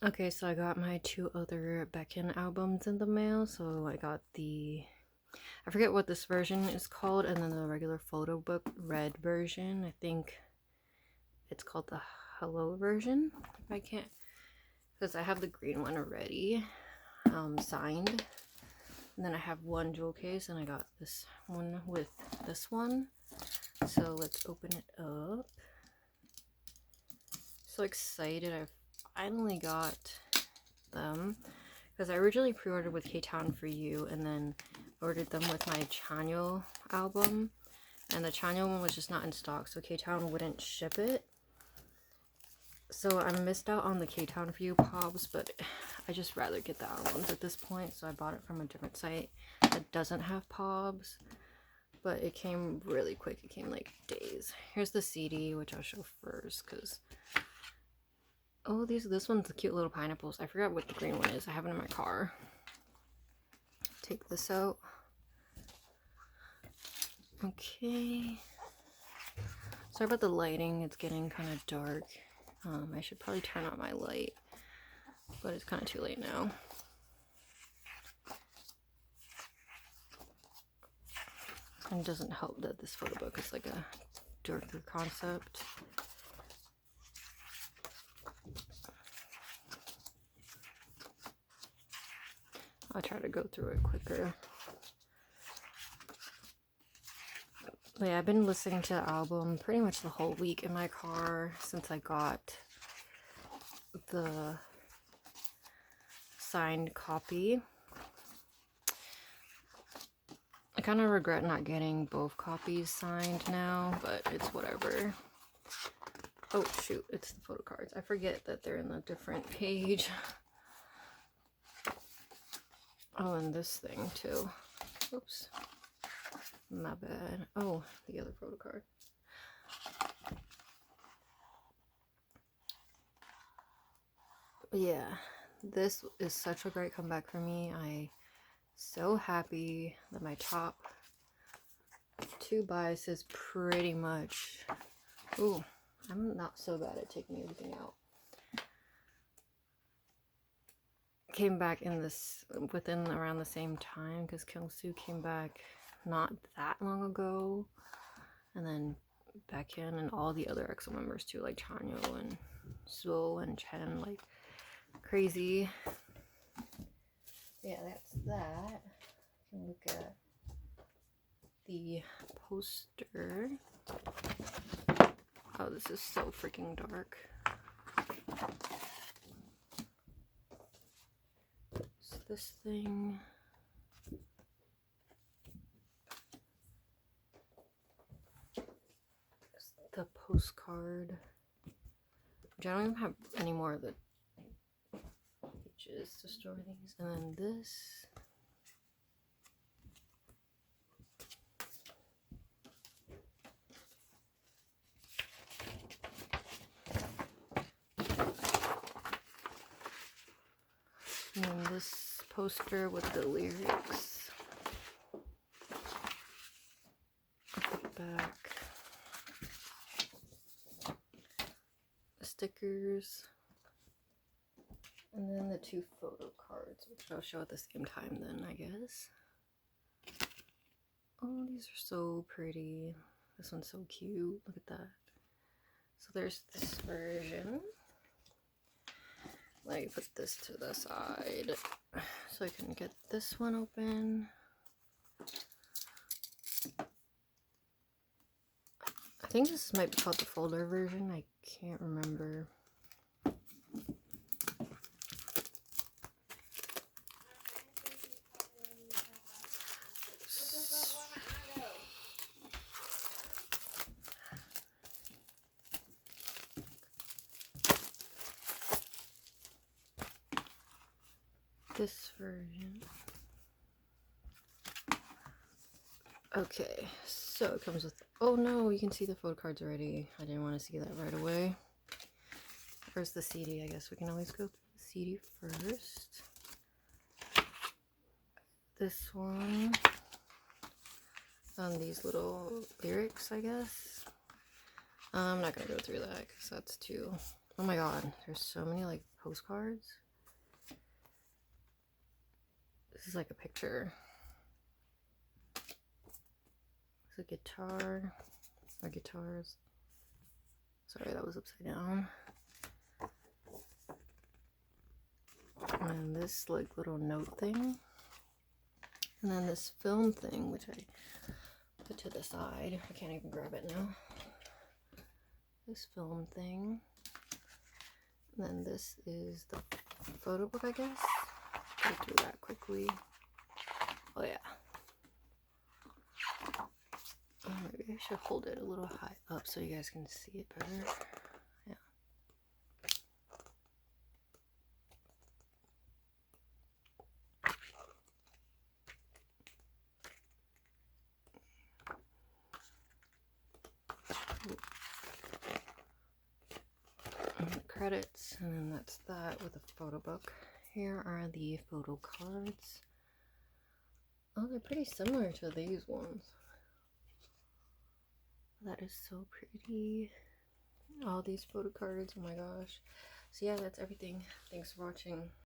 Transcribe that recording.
Okay, so I got my two other Baekhyun albums in the mail. So I got I forget what this version is called, and then the regular photo book red version. I think it's called the Hello version. If I can't, because I have the green one already, signed. And then I have one jewel case, and I got this one with this one. So let's open it up. So excited! I finally got them because I originally pre-ordered with K-Town for You, and then ordered them with my Chanyeol album, and the Chanyeol one was just not in stock, so K-Town wouldn't ship it. So I missed out on the K-Town for You pops, but I just rather get the albums at this point, so I bought it from a different site that doesn't have pobs. But it came really quick. It came like days. Here's the CD, which I'll show first, because oh, this one's the cute little pineapples. I forgot what the green one is. I have it in my car. Take this out. Okay. Sorry about the lighting. It's getting kind of dark. I should probably turn on my light, but it's kind of too late now. And it doesn't help that this photo book is like a darker concept. I'll try to go through it quicker. But yeah, I've been listening to the album pretty much the whole week in my car since I got the signed copy. I kind of regret not getting both copies signed now, but it's whatever. Oh shoot, it's the photo cards. I forget that they're in a different page. Oh, and this thing too. Oops. My bad. Oh, the other photo card. But yeah, this is such a great comeback for me. I'm so happy that my top two biases pretty much... Ooh, I'm not so bad at taking everything out. Came back in this within around the same time, because Kyungsoo came back not that long ago, and then Baekhyun and all the other EXO members too, like Chanyeol and Suho and Chen, like crazy. Yeah, that's that. You can look at the poster. Oh, this is so freaking dark. So this thing. The postcard, which I don't even have any more of the pages to store these, and then this. And then this poster with the lyrics at the back. The stickers. And then the two photo cards, which I'll show at the same time then, I guess. Oh, these are so pretty. This one's so cute. Look at that. So there's this version. Let me put this to the side so I can get this one open. I think this might be called the folder version. I can't remember. This version. Okay, so it comes with, oh no, you can see the photo cards already. I didn't want to see that right away. Where's the CD? I guess we can always go through the CD first. This one. On these little lyrics, I guess. I'm not gonna go through that because that's too Oh my god, there's so many like postcards. This is like a picture. It's a guitar, or guitars. Sorry, that was upside down. And this like little note thing. And then this film thing, which I put to the side. I can't even grab it now. This film thing. And then this is the photo book, I guess. Go through that quickly. Oh yeah. Oh, maybe I should hold it a little high up so you guys can see it better. Yeah. And the credits, and then that's that with a photo book. Here are the photo cards. Oh, they're pretty similar to these ones. That is so pretty. All these photo cards, oh my gosh. So yeah, that's everything. Thanks for watching.